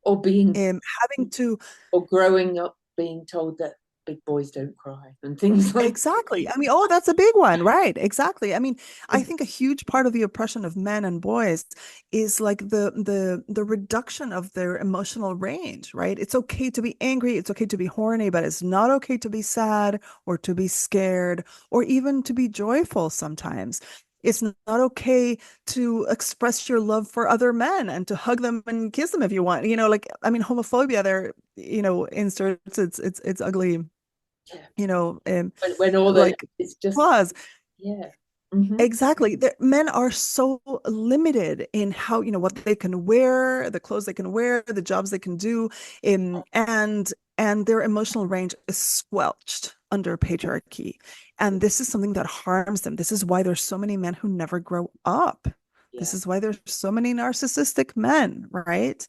Or being, having to. or growing up being told that big boys don't cry and things like Exactly. I mean, oh, that's a big one, right? Exactly. I mean, I think a huge part of the oppression of men and boys is like the reduction of their emotional range, right? It's okay to be angry, it's okay to be horny, but it's not okay to be sad or to be scared or even to be joyful sometimes. It's not okay to express your love for other men and to hug them and kiss them if you want. Like I mean, homophobia there, inserts it's ugly, yeah. you know, um, When all the like it's just flaws. yeah. Hmm. Exactly. Men are so limited in how, what they can wear, the clothes they can wear, the jobs they can do, and their emotional range is squelched under patriarchy. And this is something that harms them. This is why there's so many men who never grow up. This Yeah. is why there's so many narcissistic men, right?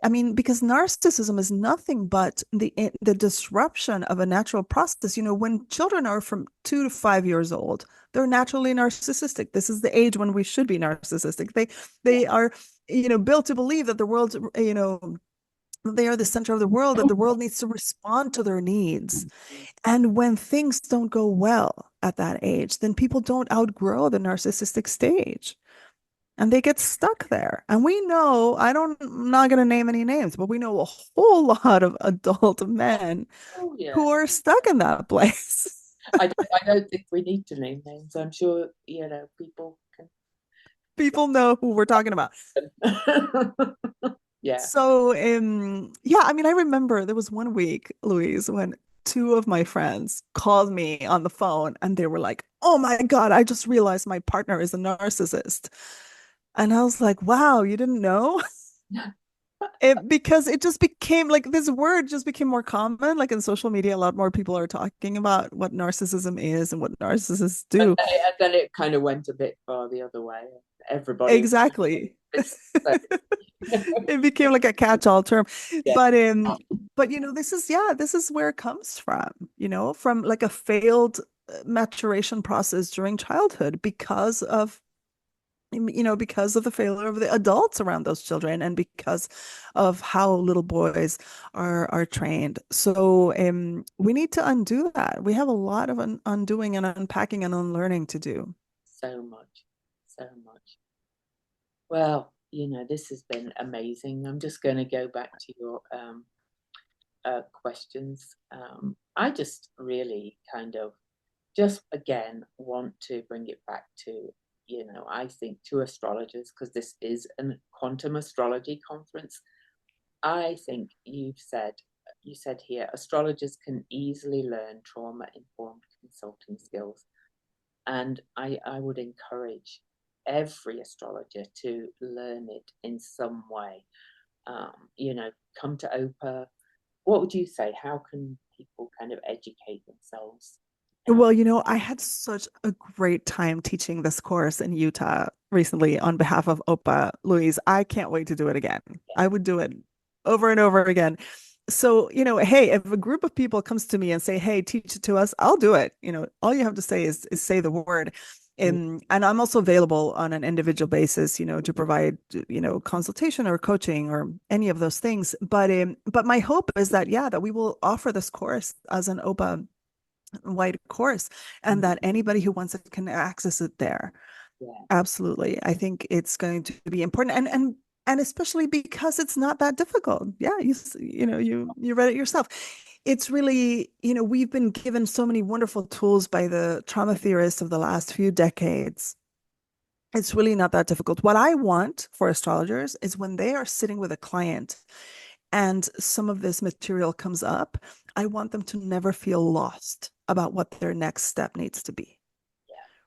I mean, because narcissism is nothing but the disruption of a natural process. You know, when children are from 2 to 5 years old, they're naturally narcissistic. This is the age when we should be narcissistic. Yeah. They are, built to believe that the world, they are the center of the world, that the world needs to respond to their needs. And when things don't go well at that age, then people don't outgrow the narcissistic stage and they get stuck there. And we know, I'm not going to name any names, but we know a whole lot of adult men Oh, yeah. who are stuck in that place. I don't think we need to name names. I'm sure, people can. People know who we're talking about. Yeah. So, yeah, I mean, I remember there was one week, Louise, when two of my friends called me on the phone and they were like, "Oh my God, I just realized my partner is a narcissist." And I was like, "Wow, you didn't know?" Because it just became like this word just became more common. Like in social media, a lot more people are talking about what narcissism is and what narcissists do. And then it kind of went a bit far the other way. Everybody was Exactly. this. So, It became like a catch-all term. yeah. But this is where it comes from, from like a failed maturation process during childhood because of the failure of the adults around those children and because of how little boys are trained. So we need to undo that. We have a lot of undoing and unpacking and unlearning to do. So much, so much. Well, this has been amazing. I'm just going to go back to your questions. I just really kind of just again want to bring it back to, I think to astrologers, because this is a quantum astrology conference. I think you said here, astrologers can easily learn trauma informed consulting skills. And I would encourage every astrologer to learn it in some way. Come to OPA. What would you say? How can people kind of educate themselves? Well, I had such a great time teaching this course in Utah recently on behalf of Opa Louise. I can't wait to do it again. I would do it over and over again. So, hey, if a group of people comes to me and say, "Hey, teach it to us," I'll do it. All you have to say is say the word. And I'm also available on an individual basis, to provide, consultation or coaching or any of those things. But my hope is that, yeah, that we will offer this course as an OPA wide course and that anybody who wants it can access it there. Yeah. Absolutely. I think it's going to be important and especially because it's not that difficult. Yeah, you read it yourself. It's really, we've been given so many wonderful tools by the trauma theorists of the last few decades. It's really not that difficult. What I want for astrologers is when they are sitting with a client and some of this material comes up, I want them to never feel lost about what their next step needs to be,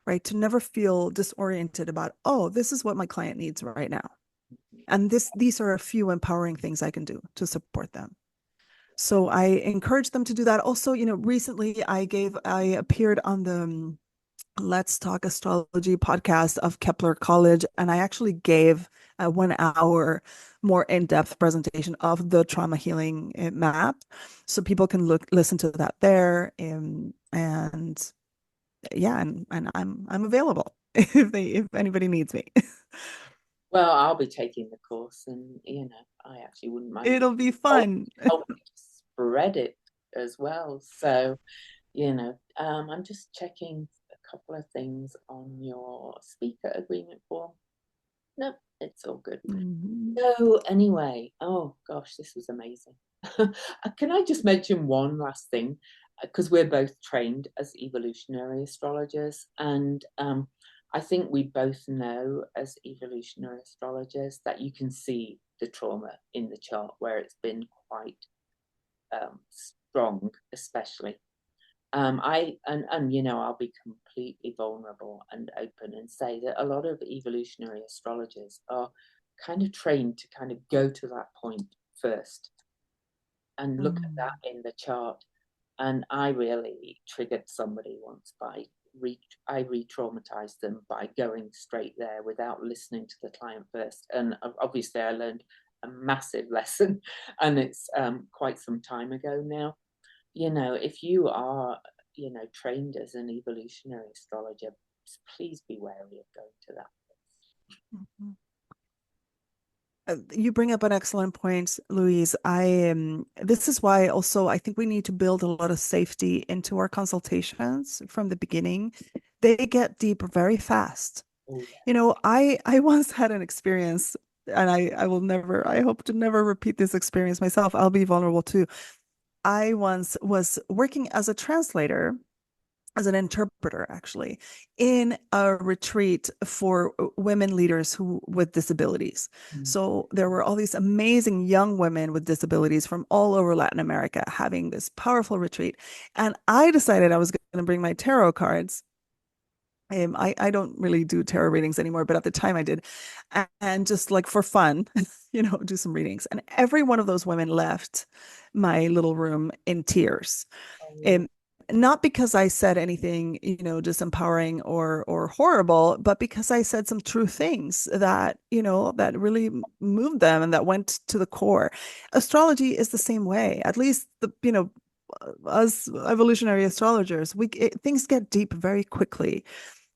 right? To never feel disoriented about, oh, this is what my client needs right now. And these are a few empowering things I can do to support them. So I encourage them to do that. Also, recently I appeared on the Let's Talk Astrology podcast of Kepler College, and I actually gave a 1 hour more in-depth presentation of the trauma healing map, so people can listen to that there. And yeah, and I'm available if anybody needs me. Well, I'll be taking the course, and I actually wouldn't mind It'll be fun. helping to spread it as well. So, I'm just checking a couple of things on your speaker agreement form. No, it's all good. Mhm. So anyway, oh gosh, this was amazing. Can I just mention one last thing? Because we're both trained as evolutionary astrologers, and I think we both know as evolutionary astrologers that you can see the trauma in the chart where it's been quite strong, especially. I'll be completely vulnerable and open and say that a lot of evolutionary astrologers are kind of trained to kind of go to that point first and look at Mm. that in the chart. And I really triggered somebody once by I re-traumatized them by going straight there without listening to the client first. And obviously, I learned a massive lesson, and it's quite some time ago now. If you are, trained as an evolutionary astrologer, please be wary of going to that. Mhm. You bring up an excellent point, Louise. This is why also I think we need to build a lot of safety into our consultations from the beginning. They get deep very fast. Oh, yeah. I once had an experience, and I will never, I hope to never repeat this experience myself. I'll be vulnerable too. I once was working as a translator, as an interpreter actually, in a retreat for women leaders who with disabilities. Mm. So there were all these amazing young women with disabilities from all over Latin America having this powerful retreat. And I decided I was going to bring my tarot cards. I don't really do tarot readings anymore, but at the time I did. And just like for fun, do some readings. And every one of those women left my little room in tears. Oh, Um, Not because I said anything, disempowering or horrible, but because I said some true things that really moved them and that went to the core. Astrology is the same way. At least us evolutionary astrologers, things get deep very quickly.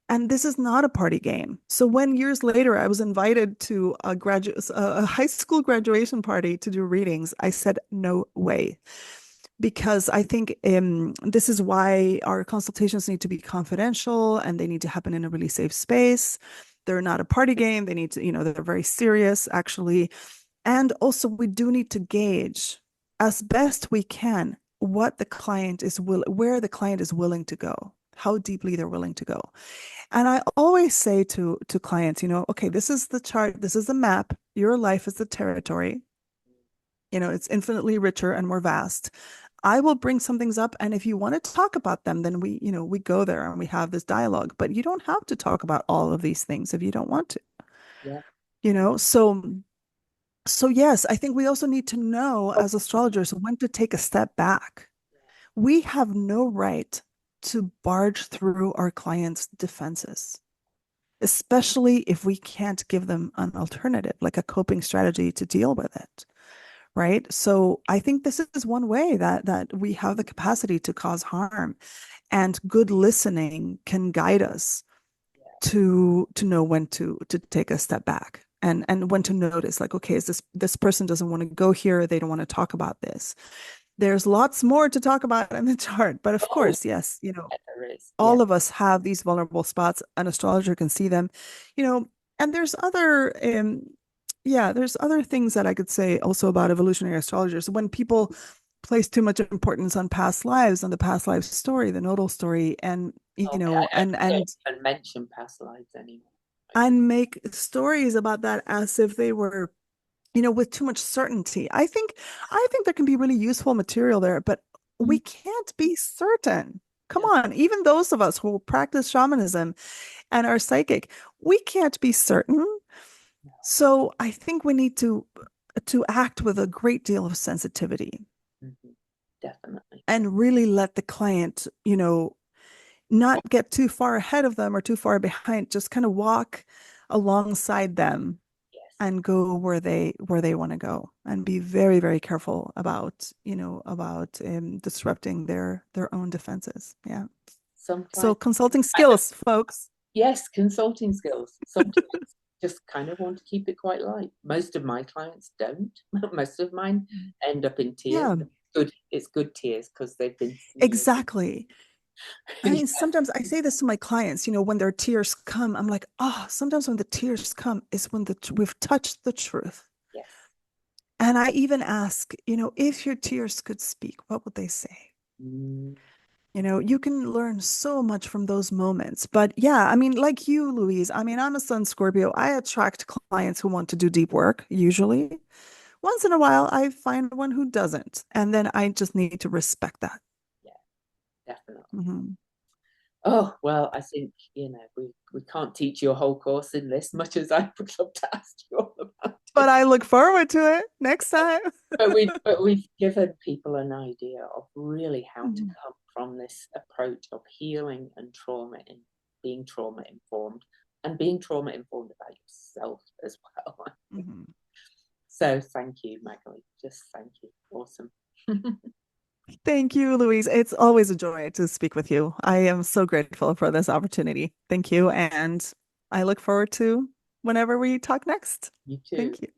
And this is not a party game. So when years later I was invited to a high school graduation party to do readings, I said no way, because I think this is why our consultations need to be confidential and they need to happen in a really safe space. They're not a party game. They need to, they're very serious actually. And also we do need to gauge as best we can where the client is willing to go, how deeply they're willing to go. And I always say to clients, okay, this is the chart, this is the map, your life is the territory. It's infinitely richer and more vast. I will bring some things up, and if you want to talk about them, then we go there and we have this dialogue. But you don't have to talk about all of these things if you don't want to, yeah. you know. So yes, I think we also need to know Oh, as astrologers when to take a step back. We have no right to barge through our clients' defenses, especially if we can't give them an alternative, like a coping strategy to deal with it. Right. So I think this is one way that we have the capacity to cause harm, and good listening can guide us to know when to take a step back and when to notice, like, okay, is this person doesn't want to go here, they don't want to talk about this. There's lots more to talk about in the chart, but of oh, course, yes, yeah, there is. Yeah. all of us have these vulnerable spots. An astrologer can see them, you know, and there's other things that I could say also about evolutionary astrologers. When people place too much importance on past lives, on the past life story, the nodal story, and Oh, I don't even mention past lives anymore. I just, make stories about that as if they were, with too much certainty. I think there can be really useful material there, but we mm, can't be certain. Come no, on, even those of us who practice shamanism and are psychic, we can't be certain. no. So I think we need to act with a great deal of sensitivity Mhm. Definitely. and really let the client, not get too far ahead of them or too far behind, just kind of walk alongside them Yes. and go where they want to go, and be very, very careful about disrupting their own defenses. Yeah. Some So clients, consulting I know, skills, folks. yes, consulting skills. Some clients just kind of want to keep it quite light. Most of my clients don't. Most of mine end up in tears. Yeah, Good, it's good tears because they've been seen. exactly. I mean, sometimes I say this to my clients, when their tears come, I'm like, oh, sometimes when the tears come is when we've touched the truth. Yes. And I even ask, if your tears could speak, what would they say? Mm, You can learn so much from those moments. But yeah, I mean, like you, Louise, I mean, I'm a Sun Scorpio. I attract clients who want to do deep work, usually. Once in a while, I find one who doesn't. And then I just need to respect that. yeah, definitely. Mhm. Oh, well, I think, we can't teach you a whole course in this, much as I would love to ask you all about But it. I look forward to it next time. But we've given people an idea of really how to Mhm. come from this approach of healing and trauma and being trauma informed and being trauma informed about yourself as well. Mhm. So thank you, Magali. Just thank you. Awesome. Thank you, Louise. It's always a joy to speak with you. I am so grateful for this opportunity. Thank you. And I look forward to whenever we talk next. You Thank too. you.